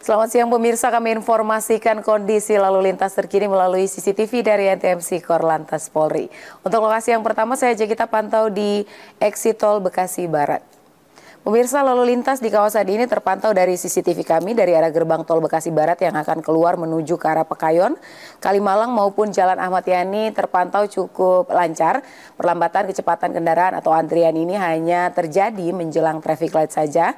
Selamat siang pemirsa, kami informasikan kondisi lalu lintas terkini melalui CCTV dari NTMC Korlantas Polri. Untuk lokasi yang pertama saya ajak kita pantau di Exit Tol Bekasi Barat. Pemirsa, lalu lintas di kawasan ini terpantau dari CCTV kami dari arah gerbang tol Bekasi Barat yang akan keluar menuju ke arah Pekayon, Kalimalang maupun Jalan Ahmad Yani terpantau cukup lancar. Perlambatan kecepatan kendaraan atau antrian ini hanya terjadi menjelang traffic light saja.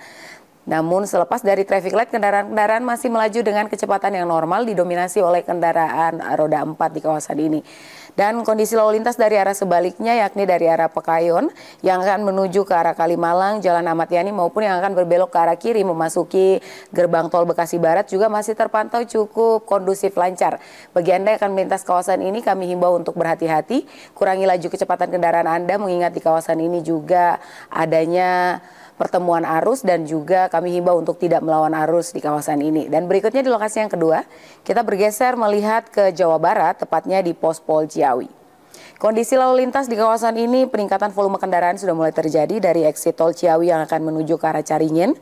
Namun selepas dari traffic light, kendaraan-kendaraan masih melaju dengan kecepatan yang normal didominasi oleh kendaraan roda 4 di kawasan ini. Dan kondisi lalu lintas dari arah sebaliknya yakni dari arah Pekayon yang akan menuju ke arah Kalimalang, Jalan Ahmad Yani maupun yang akan berbelok ke arah kiri memasuki gerbang tol Bekasi Barat juga masih terpantau cukup kondusif lancar. Bagi Anda yang akan melintas kawasan ini kami himbau untuk berhati-hati, kurangi laju kecepatan kendaraan Anda mengingat di kawasan ini juga adanya pertemuan arus dan juga kami himbau untuk tidak melawan arus di kawasan ini. Dan berikutnya di lokasi yang kedua, kita bergeser melihat ke Jawa Barat, tepatnya di Pos Pol Ciawi. Kondisi lalu lintas di kawasan ini peningkatan volume kendaraan sudah mulai terjadi dari exit tol Ciawi yang akan menuju ke arah Caringin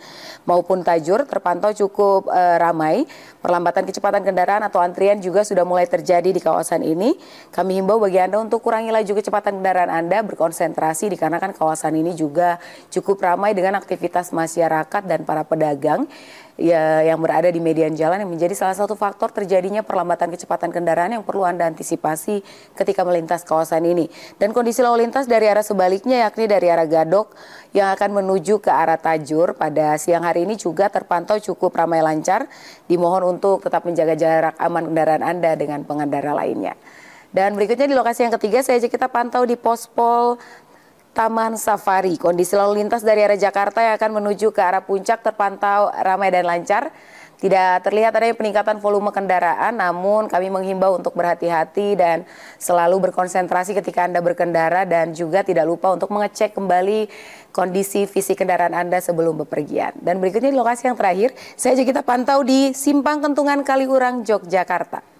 maupun Tajur terpantau cukup ramai. Perlambatan kecepatan kendaraan atau antrian juga sudah mulai terjadi di kawasan ini. Kami himbau bagi Anda untuk kurangi laju kecepatan kendaraan Anda, berkonsentrasi dikarenakan kawasan ini juga cukup ramai dengan aktivitas masyarakat dan para pedagang yang berada di median jalan yang menjadi salah satu faktor terjadinya perlambatan kecepatan kendaraan yang perlu Anda antisipasi ketika melintas kawasan ini. Dan kondisi lalu lintas dari arah sebaliknya yakni dari arah Gadok yang akan menuju ke arah Tajur pada siang hari ini juga terpantau cukup ramai lancar. Dimohon untuk tetap menjaga jarak aman kendaraan Anda dengan pengendara lainnya. Dan berikutnya di lokasi yang ketiga saya ajak kita pantau di Pos Pol Taman Safari. Kondisi lalu lintas dari arah Jakarta yang akan menuju ke arah Puncak terpantau ramai dan lancar. Tidak terlihat adanya peningkatan volume kendaraan, namun kami menghimbau untuk berhati-hati dan selalu berkonsentrasi ketika Anda berkendara dan juga tidak lupa untuk mengecek kembali kondisi fisik kendaraan Anda sebelum bepergian. Dan berikutnya di lokasi yang terakhir, saya ajak kita pantau di Simpang Kentungan Kaliurang, Yogyakarta.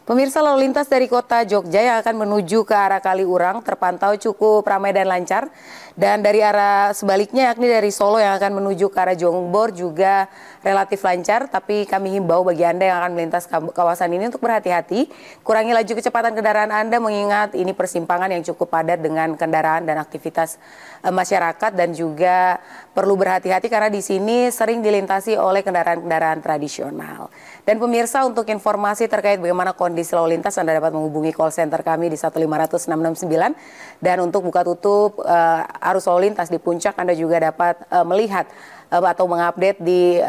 Pemirsa, lalu lintas dari kota Jogja yang akan menuju ke arah Kaliurang terpantau cukup ramai dan lancar. Dan dari arah sebaliknya yakni dari Solo yang akan menuju ke arah Jongbor juga relatif lancar. Tapi kami himbau bagi Anda yang akan melintas kawasan ini untuk berhati-hati. Kurangi laju kecepatan kendaraan Anda mengingat ini persimpangan yang cukup padat dengan kendaraan dan aktivitas masyarakat. Dan juga perlu berhati-hati karena di sini sering dilintasi oleh kendaraan-kendaraan tradisional. Dan pemirsa, untuk informasi terkait bagaimana kondisi lalu lintas Anda dapat menghubungi call center kami di 1500669. Dan untuk buka tutup arus lalu lintas di Puncak Anda juga dapat melihat atau mengupdate di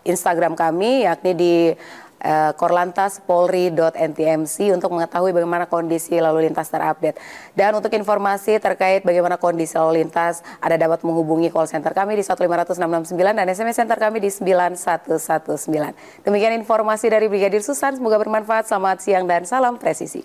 Instagram kami yakni di korlantaspolri.ntmc untuk mengetahui bagaimana kondisi lalu lintas terupdate. Dan untuk informasi terkait bagaimana kondisi lalu lintas Anda dapat menghubungi call center kami di 1500669 dan SMS center kami di 9119. Demikian informasi dari Brigadir Susan, semoga bermanfaat. Selamat siang dan salam presisi.